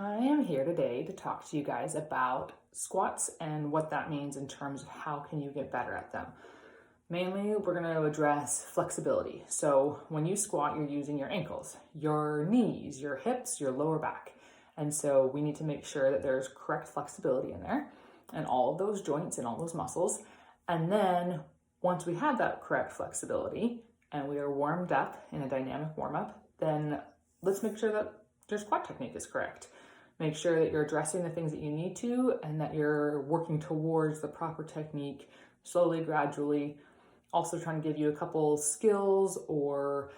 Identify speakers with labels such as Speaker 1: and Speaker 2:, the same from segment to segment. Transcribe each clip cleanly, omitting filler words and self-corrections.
Speaker 1: I am here today to talk to you guys about squats and what that means in terms of how can you get better at them. Mainly, we're going to address flexibility. So when you squat, you're using your ankles, your knees, your hips, your lower back. And so we need to make sure that there's correct flexibility in there and all of those joints and all those muscles. And then once we have that correct flexibility and we are warmed up in a dynamic warm-up, then let's make sure that your squat technique is correct. Make sure that you're addressing the things that you need to and that you're working towards the proper technique slowly, gradually. Also trying to give you a couple skills or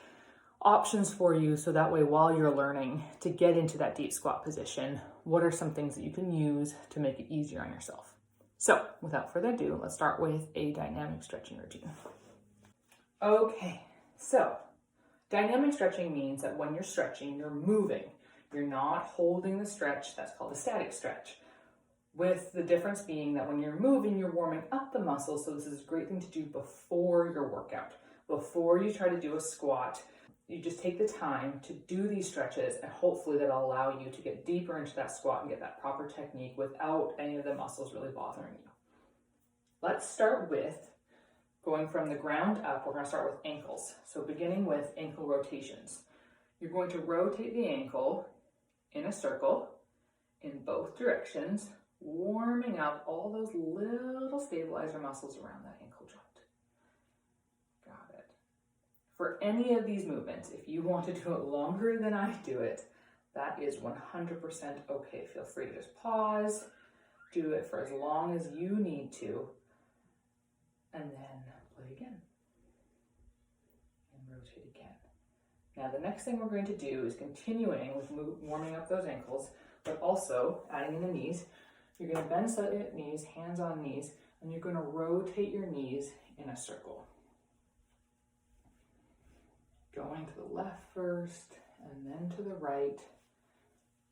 Speaker 1: options for you so that way while you're learning to get into that deep squat position, what are some things that you can use to make it easier on yourself? So without further ado, let's start with a dynamic stretching routine. Okay, so dynamic stretching means that when you're stretching, you're moving. You're not holding the stretch. That's called a static stretch. With the difference being that when you're moving, you're warming up the muscles. So this is a great thing to do before your workout. Before you try to do a squat, you just take the time to do these stretches and hopefully that'll allow you to get deeper into that squat and get that proper technique without any of the muscles really bothering you. Let's start with going from the ground up. We're going to start with ankles. So beginning with ankle rotations. You're going to rotate the ankle in a circle in both directions, warming up all those little stabilizer muscles around that ankle joint. Got it. For any of these movements, if you want to do it longer than I do it, that is 100% okay. Feel free to just pause, do it for as long as you need to, and then play again. And rotate again. Now the next thing we're going to do is continuing with warming up those ankles, but also adding in the knees. You're going to bend slightly at knees, hands on knees, and you're going to rotate your knees in a circle. Going to the left first, and then to the right.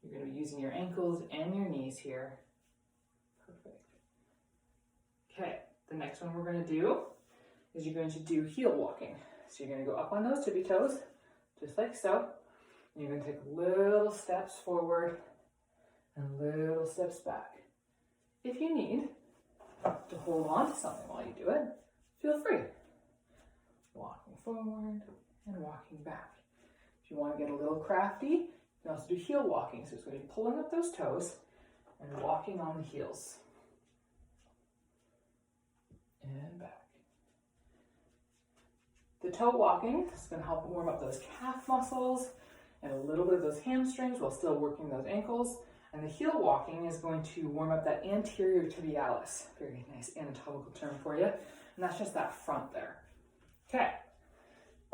Speaker 1: You're going to be using your ankles and your knees here. Perfect. Okay, the next one we're going to do is you're going to do heel walking. So you're going to go up on those tippy toes, just like so. And you're going to take little steps forward and little steps back. If you need to hold on to something while you do it, feel free. Walking forward and walking back. If you want to get a little crafty, you can also do heel walking. So it's going to be pulling up those toes and walking on the heels. And back. The toe walking is going to help warm up those calf muscles and a little bit of those hamstrings while still working those ankles. And the heel walking is going to warm up that anterior tibialis. Very nice anatomical term for you. And that's just that front there. Okay.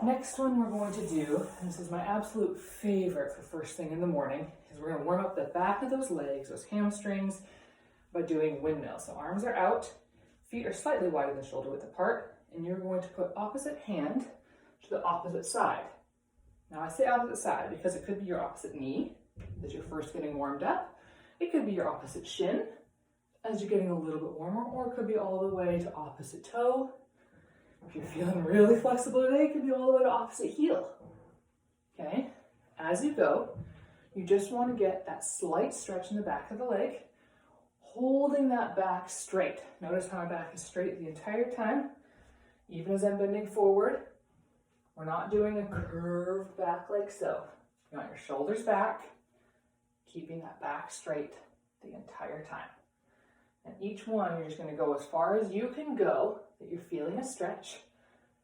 Speaker 1: Next one we're going to do, and this is my absolute favorite for first thing in the morning, is we're going to warm up the back of those legs, those hamstrings, by doing windmills. So arms are out, feet are slightly wider than shoulder width apart, and you're going to put opposite hand to the opposite side. Now I say opposite side because it could be your opposite knee as you're first getting warmed up. It could be your opposite shin as you're getting a little bit warmer, or it could be all the way to opposite toe. If you're feeling really flexible today, it could be all the way to opposite heel. Okay, as you go, you just want to get that slight stretch in the back of the leg, holding that back straight. Notice how my back is straight the entire time, even as I'm bending forward. We're not doing a curved back like so. You want your shoulders back, keeping that back straight the entire time. And each one, you're just going to go as far as you can go, that you're feeling a stretch.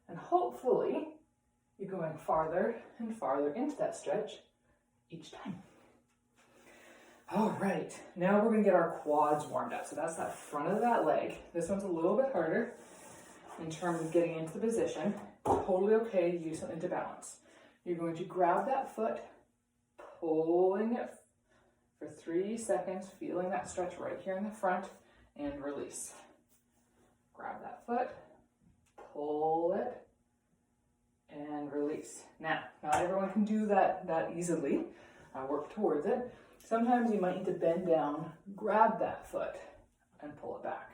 Speaker 1: And hopefully, you're going farther and farther into that stretch each time. All right, now we're going to get our quads warmed up. So that's that front of that leg. This one's a little bit harder in terms of getting into the position. Totally okay to use something to balance. You're going to grab that foot, pulling it for 3 seconds, feeling that stretch right here in the front, and release. Grab that foot, pull it, and release. Now, not everyone can do that easily. Work towards it. Sometimes you might need to bend down, grab that foot, and pull it back.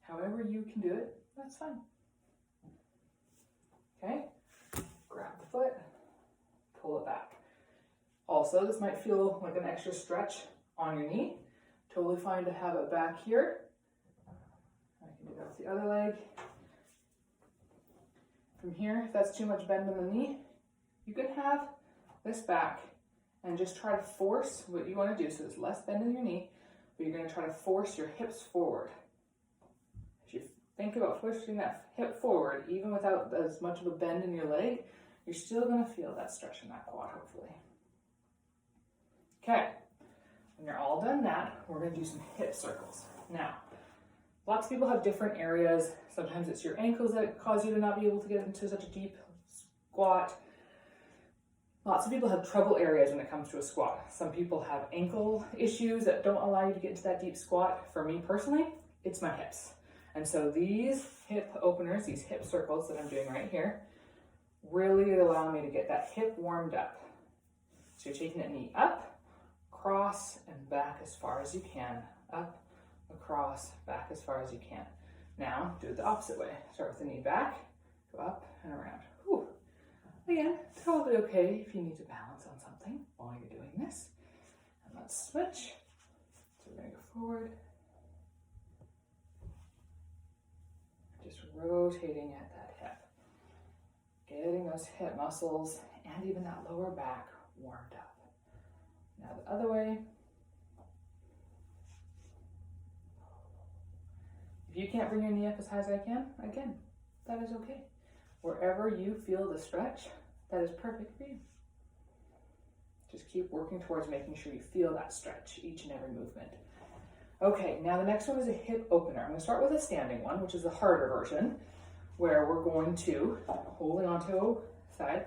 Speaker 1: However you can do it, that's fine. Okay, grab the foot, pull it back. Also, this might feel like an extra stretch on your knee. Totally fine to have it back here. I can do that with the other leg. From here, if that's too much bend in the knee, you can have this back and just try to force what you want to do. So there's less bend in your knee, but you're going to try to force your hips forward. If you think about pushing that hip forward, even without as much of a bend in your leg, you're still going to feel that stretch in that quad, hopefully. Okay, when you're all done that, we're going to do some hip circles. Now, lots of people have different areas. Sometimes it's your ankles that cause you to not be able to get into such a deep squat. Lots of people have trouble areas when it comes to a squat. Some people have ankle issues that don't allow you to get into that deep squat. For me personally, it's my hips. And so these hip openers, these hip circles that I'm doing right here, really allow me to get that hip warmed up. So you're taking that knee up, across, and back as far as you can. Up, across, back as far as you can. Now, do it the opposite way. Start with the knee back, go up and around. Whew. Again, totally okay if you need to balance on something while you're doing this. And let's switch. So we're gonna go forward. Just rotating at that hip. Getting those hip muscles and even that lower back warmed up. Now the other way. If you can't bring your knee up as high as I can, again, that is okay. Wherever you feel the stretch, that is perfect for you. Just keep working towards making sure you feel that stretch each and every movement. Okay, now the next one is a hip opener. I'm going to start with a standing one, which is the harder version, where we're going to, holding onto a side,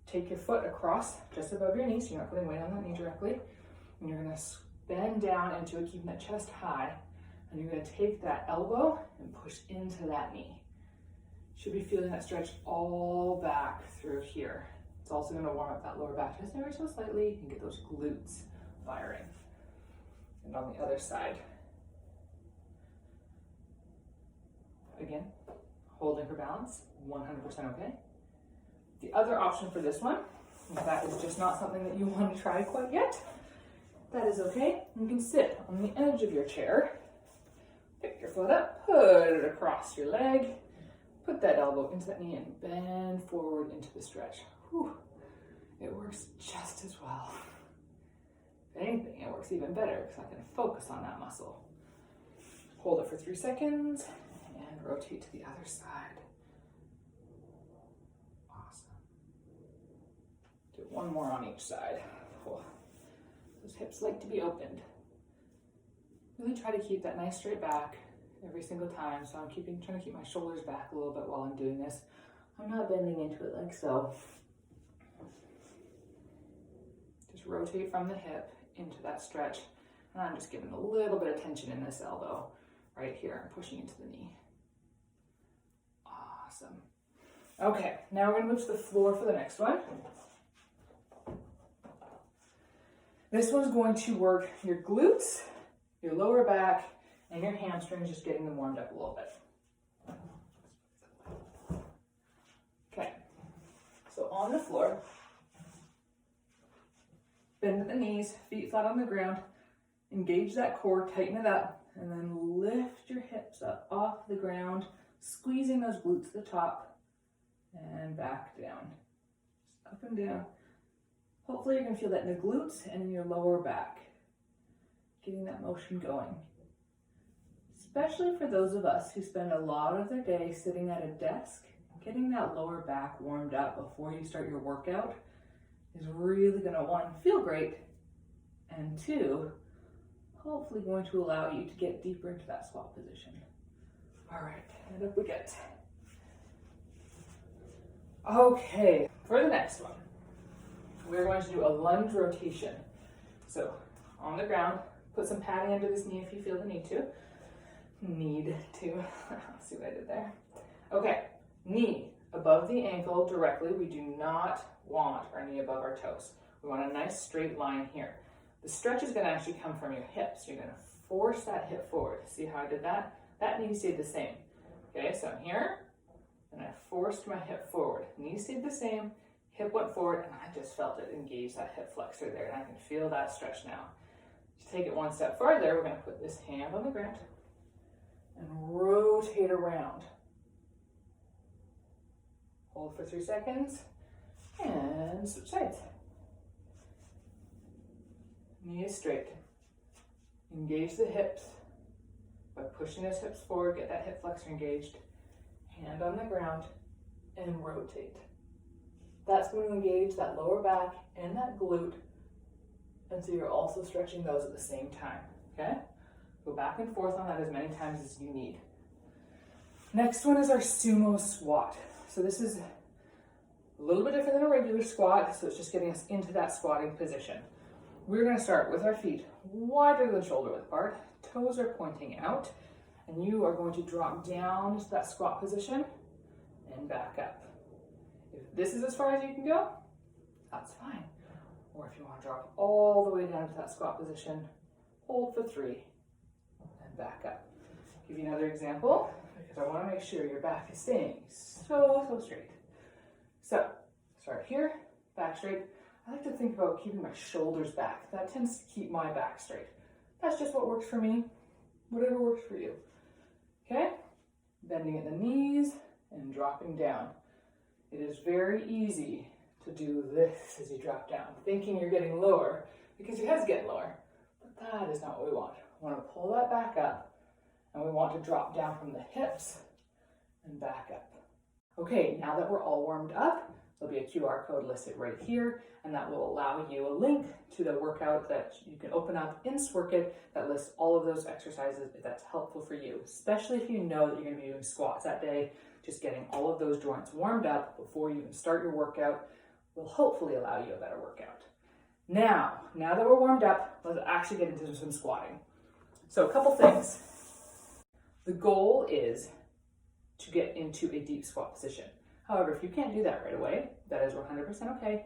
Speaker 1: take your foot across just above your knee, so you're not putting weight on that knee directly, and you're going to bend down into it, keeping that chest high, and you're going to take that elbow and push into that knee. Should be feeling that stretch all back through here. It's also going to warm up that lower back just ever so slightly and get those glutes firing. And on the other side, again, holding for balance, 100% okay. The other option for this one, if that is just not something that you want to try quite yet, that is okay. You can sit on the edge of your chair, pick your foot up, put it across your leg, put that elbow into that knee and bend forward into the stretch. Whew. It works just as well. If anything, it works even better because I can focus on that muscle. Hold it for 3 seconds and rotate to the other side. Awesome. Do one more on each side. Cool. Those hips like to be opened. Really try to keep that nice straight back every single time. So I'm trying to keep my shoulders back a little bit while I'm doing this. I'm not bending into it like so. Just rotate from the hip into that stretch. And I'm just giving a little bit of tension in this elbow right here and pushing into the knee. Awesome. Okay, now we're gonna move to the floor for the next one. This one's going to work your glutes, your lower back, and your hamstrings, just getting them warmed up a little bit. Okay, so on the floor, bend at the knees, feet flat on the ground, engage that core, tighten it up, and then lift your hips up off the ground, squeezing those glutes to the top, and back down. Just up and down. Hopefully you're gonna feel that in the glutes and in your lower back. Getting that motion going. Especially for those of us who spend a lot of their day sitting at a desk, getting that lower back warmed up before you start your workout is really gonna, one, feel great, and two, hopefully going to allow you to get deeper into that squat position. All right, and up we get. Okay, for the next one, we're going to do a lunge rotation. So on the ground, put some padding under this knee if you feel the need to. See what I did there? Okay, knee above the ankle directly. We do not want our knee above our toes. We want a nice straight line here. The stretch is going to actually come from your hips. You're going to force that hip forward. See how I did that? That knee stayed the same. Okay, so I'm here, and I forced my hip forward. Knee stayed the same, Hip went forward and I just felt it engage that hip flexor there, and I can feel that stretch now. To take it one step further, we're going to put this hand on the ground and rotate around. Hold for 3 seconds and switch sides. Knee is straight. Engage the hips by pushing those hips forward, get that hip flexor engaged. Hand on the ground and rotate. That's going to engage that lower back and that glute, and so you're also stretching those at the same time, okay? Go back and forth on that as many times as you need. Next one is our sumo squat. So this is a little bit different than a regular squat, so it's just getting us into that squatting position. We're going to start with our feet wider than shoulder width apart, toes are pointing out, and you are going to drop down to that squat position and back up. If this is as far as you can go, that's fine. Or if you want to drop all the way down to that squat position, hold for 3 and back up. Give you another example because I want to make sure your back is staying so straight. So start here, back straight. I like to think about keeping my shoulders back. That tends to keep my back straight. That's just what works for me. Whatever works for you. Okay? Bending at the knees and dropping down. It is very easy to do this as you drop down, thinking you're getting lower because your head's getting lower. But that is not what we want. We want to pull that back up, and we want to drop down from the hips and back up. Okay, now that we're all warmed up, there'll be a QR code listed right here, and that will allow you a link to the workout that you can open up in Sworkit that lists all of those exercises if that's helpful for you, especially if you know that you're going to be doing squats that day. Just getting all of those joints warmed up before you even start your workout will hopefully allow you a better workout. Now that we're warmed up, let's actually get into some squatting. So a couple things. The goal is to get into a deep squat position. However, if you can't do that right away, that is 100% okay.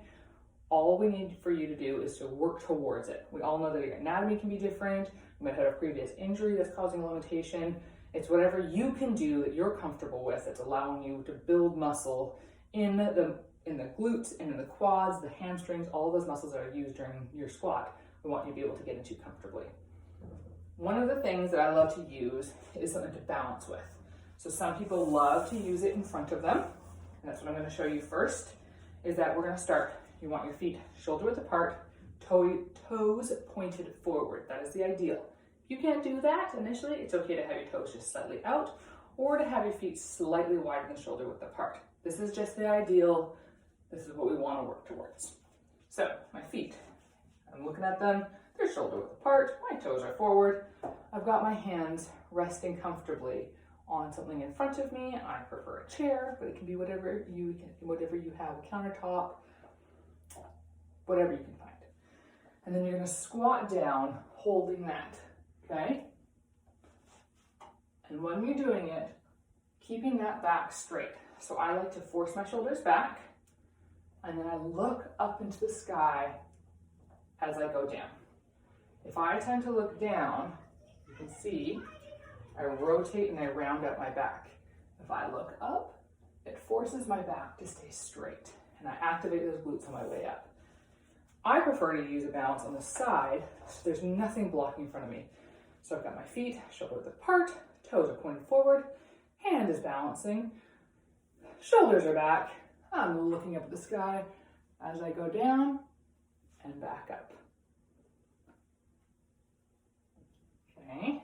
Speaker 1: All we need for you to do is to work towards it. We all know that your anatomy can be different. You might have a previous injury that's causing a limitation. It's whatever you can do that you're comfortable with that's allowing you to build muscle in the glutes and in the quads, the hamstrings, all those muscles that are used during your squat. We want you to be able to get into comfortably. One of the things that I love to use is something to balance with. So some people love to use it in front of them. And that's what I'm going to show you first, is that we're going to start. You want your feet shoulder width apart, toes pointed forward. That is the ideal. If you can't do that initially, it's okay to have your toes just slightly out or to have your feet slightly wider than shoulder width apart. This is just the ideal. This is what we want to work towards. So my feet, I'm looking at them. They're shoulder width apart. My toes are forward. I've got my hands resting comfortably on something in front of me. I prefer a chair, but it can be whatever you have, a countertop, whatever you can find. And then you're going to squat down holding that, okay? And when you're doing it, keeping that back straight. So I like to force my shoulders back, and then I look up into the sky as I go down. If I tend to look down, you can see I rotate and I round up my back. If I look up, it forces my back to stay straight, and I activate those glutes on my way up. I prefer to use a balance on the side, so there's nothing blocking in front of me. So I've got my feet shoulder width apart, toes are pointing forward, hand is balancing, shoulders are back. I'm looking up at the sky as I go down and back up. Okay.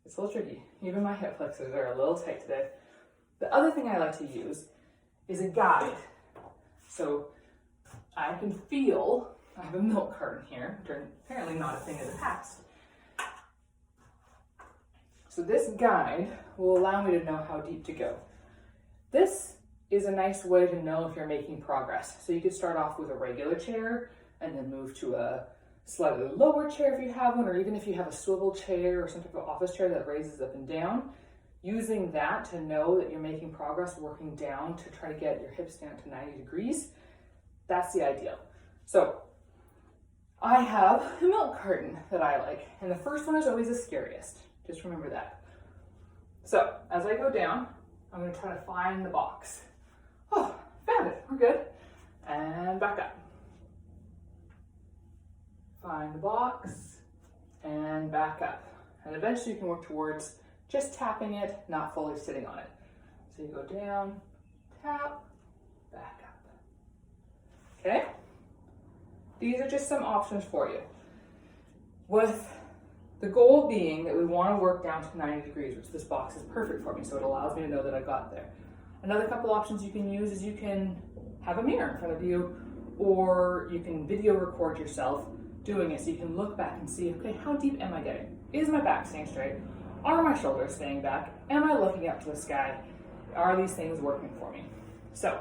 Speaker 1: It's a little tricky. Even my hip flexors are a little tight today. The other thing I like to use is a guide. So I can feel, I have a milk carton here, which are apparently not a thing of the past. So this guide will allow me to know how deep to go. This is a nice way to know if you're making progress. So you could start off with a regular chair and then move to a slightly lower chair if you have one, or even if you have a swivel chair or some type of office chair that raises up and down. Using that to know that you're making progress, working down to try to get your hips down to 90 degrees. That's the ideal. So I have a milk carton that I like, and the first one is always the scariest. Just remember that. So as I go down, I'm going to try to find the box. Oh, found it. We're good. and back up. Find the box and back up. And eventually you can work towards just tapping it, not fully sitting on it. So you go down, tap, back up. Okay? These are just some options for you. With the goal being that we want to work down to 90 degrees, which this box is perfect for me, so it allows me to know that I got there. Another couple options you can use is you can have a mirror in front of you, or you can video record yourself doing it so you can look back and see, okay, how deep am I getting? Is my back staying straight? Are my shoulders staying back? Am I looking up to the sky? Are these things working for me? So,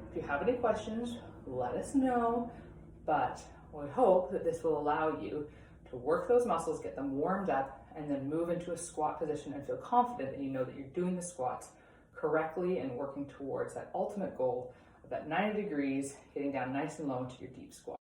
Speaker 1: if you have any questions, let us know, but we hope that this will allow you to work those muscles, get them warmed up, and then move into a squat position and feel confident that you know that you're doing the squats correctly and working towards that ultimate goal of that 90 degrees, getting down nice and low into your deep squat.